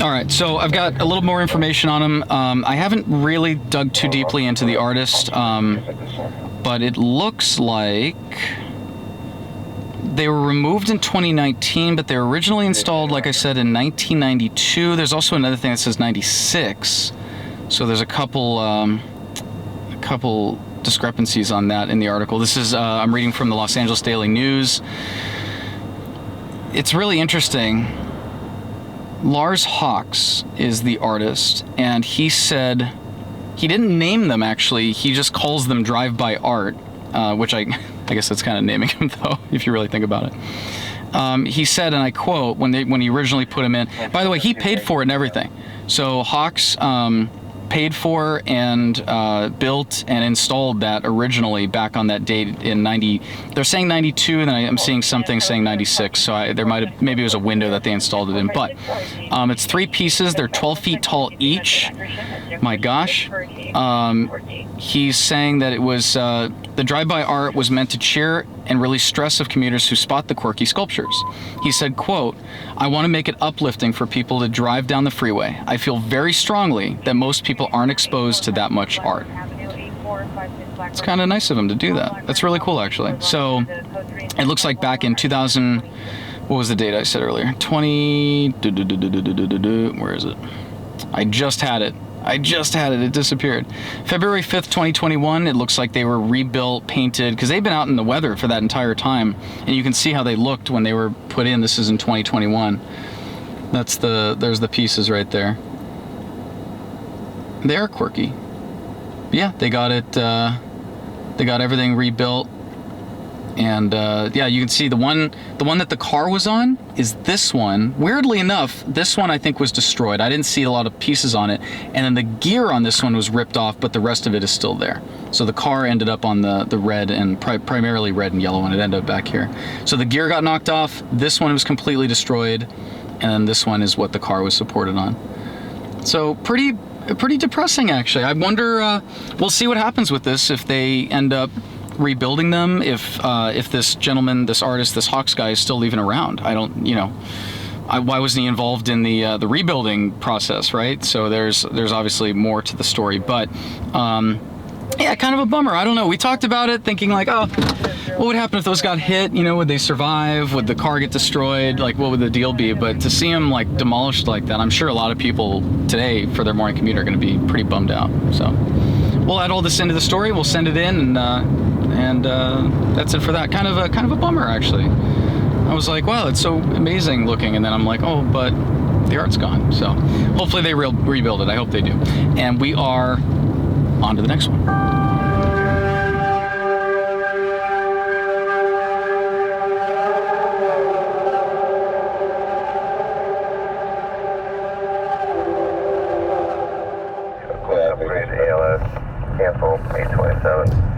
All right, so I've got a little more information on him. I haven't really dug too deeply into the artist, but it looks like they were removed in 2019, but they were originally installed, like I said, in 1992. There's also another thing that says 96. So there's a couple discrepancies on that in the article. This is, I'm reading from the Los Angeles Daily News. it's really interesting. Lars Hawks is the artist, and he said he didn't name them actually. He just calls them drive-by art, which I guess that's kind of naming him though, if you really think about it. He said, and I quote, when he originally put him in. By the way, he paid for it and everything. So Hawks paid for and built and installed that originally back on that date in 90. They're saying 92, and then I'm seeing something saying 96. So there might have, maybe it was a window that they installed it in. But it's 3 pieces. They're 12 feet tall each. My gosh. He's saying that it was the drive-by art was meant to cheer and release stress of commuters who spot the quirky sculptures. He said, quote, "I want to make it uplifting for people to drive down the freeway. I feel very strongly that most people aren't exposed to that much art." It's kind of nice of him to do that. That's really cool, actually. So it looks like back in 2000, what was the date I said earlier? 20, where is it? I just had it. It disappeared. February 5th, 2021, it looks like they were rebuilt, painted, because they've been out in the weather for that entire time. And you can see how they looked when they were put in. This is in 2021. There's the pieces right there. They are quirky. Yeah, they got it, they got everything rebuilt. And yeah, you can see the one that the car was on is this one. Weirdly enough, this one I think was destroyed. I didn't see a lot of pieces on it. And then the gear on this one was ripped off, but the rest of it is still there. So the car ended up on the red and primarily red and yellow, and it ended up back here. So the gear got knocked off. This one was completely destroyed. And then this one is what the car was supported on. So pretty depressing, actually. I wonder, we'll see what happens with this if they end up rebuilding them, if this gentleman, this artist, this Hawks guy is still even around. I don't, why wasn't he involved in the rebuilding process, right? So there's obviously more to the story, but yeah, kind of a bummer. I don't know. We talked about it thinking like, oh, what would happen if those got hit? Would they survive? Would the car get destroyed? Like, what would the deal be? But to see them like demolished like that, I'm sure a lot of people today for their morning commute are going to be pretty bummed out. So we'll add all this into the story. We'll send it in, and that's it for that. Kind of a bummer, actually. I was like, wow, it's so amazing looking, and then I'm like, oh, but the art's gone. So hopefully they rebuild it. I hope they do. And we are on to the next one.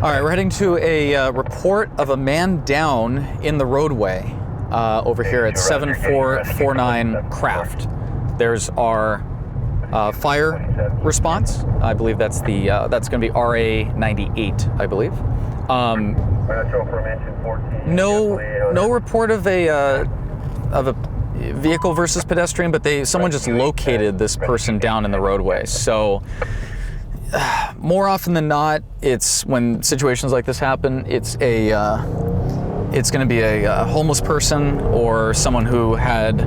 All right, we're heading to a report of a man down in the roadway over here at 7449 Craft. There's our fire response. I believe that's that's going to be RA 98, I believe. No report of a vehicle versus pedestrian, but someone just located this person down in the roadway. So more often than not, it's when situations like this happen, it's going to be a homeless person or someone who had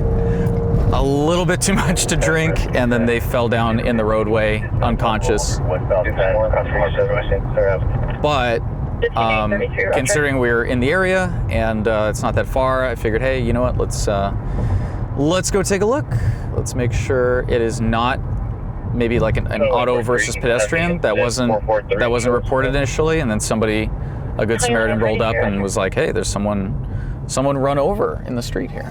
a little bit too much to drink and then they fell down in the roadway unconscious. But considering we're in the area and it's not that far, I figured, hey, you know what? Let's go take a look. Let's make sure it is not maybe like an auto versus pedestrian that wasn't reported initially, and then a good Samaritan rolled up and was like, hey, there's someone run over in the street here.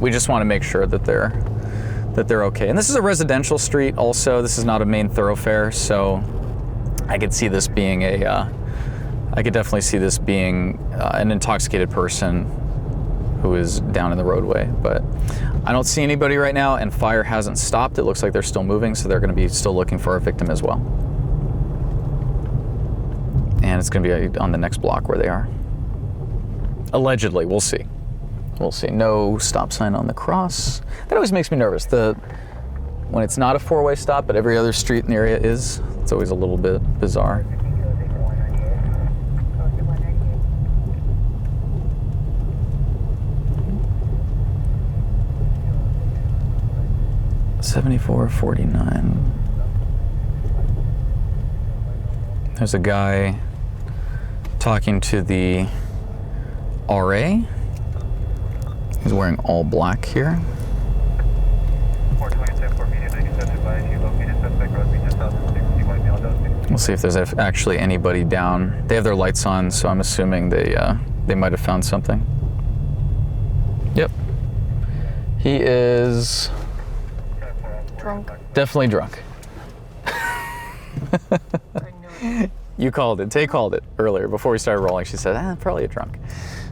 We just want to make sure that they're okay. And this is a residential street also. This is not a main thoroughfare, so I could see this being I could definitely see this being an intoxicated person who is down in the roadway, but I don't see anybody right now, and fire hasn't stopped. It looks like they're still moving, so they're going to be still looking for a victim as well. And it's going to be on the next block where they are. Allegedly, we'll see. We'll see. No stop sign on the cross. That always makes me nervous. When it's not a four-way stop, but every other street in the area is, it's always a little bit bizarre. $74.49. There's a guy talking to the RA. He's wearing all black here. 427 media 97 advise you located suspect road beach 2060 white male adult. We'll see if there's actually anybody down. They have their lights on, so I'm assuming they might have found something. Yep. He is Drunk. definitely drunk. I knew it. You called it. Tay called it earlier before we started rolling. She said, probably a drunk.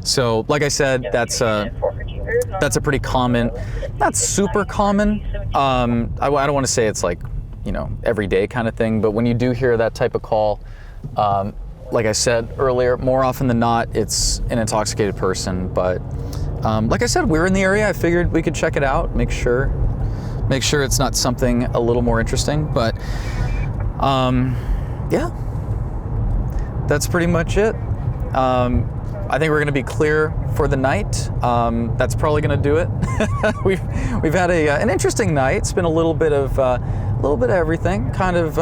So, like I said, that's a pretty common, not super common. I don't want to say it's like, everyday kind of thing, but when you do hear that type of call, like I said earlier, more often than not, it's an intoxicated person. But like I said, we're in the area. I figured we could check it out, make sure it's not something a little more interesting. But yeah, that's pretty much it. I think we're going to be clear for the night. That's probably going to do it. We've had an interesting night. It's been a little bit of everything, kind of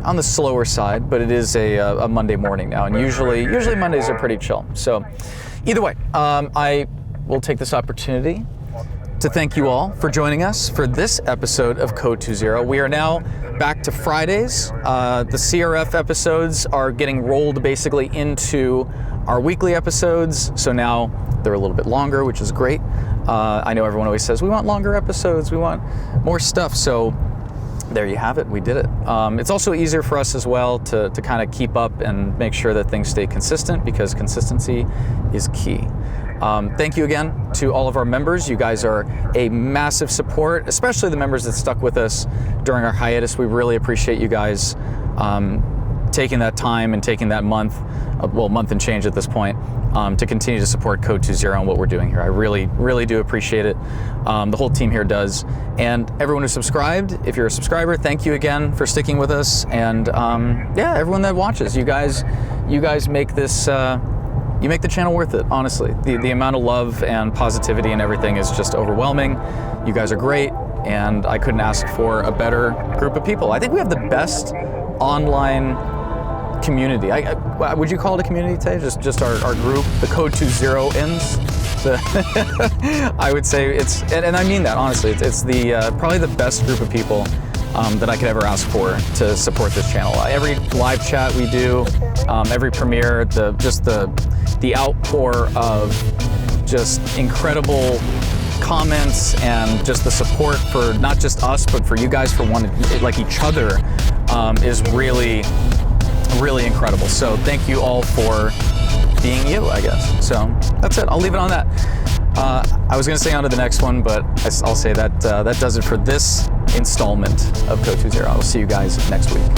on the slower side, but it is a Monday morning now, and usually Mondays are pretty chill. So either way, I will take this opportunity to thank you all for joining us for this episode of Code 20. We are now back to Fridays. The CRF episodes are getting rolled basically into our weekly episodes, so now they're a little bit longer, which is great. I know everyone always says, we want longer episodes, we want more stuff, so there you have it, we did it. It's also easier for us as well to kind of keep up and make sure that things stay consistent, because consistency is key. Thank you again to all of our members. You guys are a massive support, especially the members that stuck with us during our hiatus. We really appreciate you guys taking that time and taking that month and change at this point, to continue to support Code 20 and what we're doing here. I really, really do appreciate it. The whole team here does. And everyone who subscribed, if you're a subscriber, thank you again for sticking with us. And yeah, everyone that watches, you guys make this, you make the channel worth it, honestly. The amount of love and positivity and everything is just overwhelming. You guys are great, and I couldn't ask for a better group of people. I think we have the best online community. Would you call it a community, Tay? Just our group, the Code 20ins. I would say it's, and I mean that honestly, it's the probably the best group of people that I could ever ask for to support this channel. Every live chat we do, every premiere, the outpour of just incredible comments and just the support for not just us, but for you guys, for each other, is really, really incredible. So thank you all for being you, I guess. So that's it. I'll leave it on that. I was going to say on to the next one, but I'll say that that does it for this installment of Code 20. I'll see you guys next week.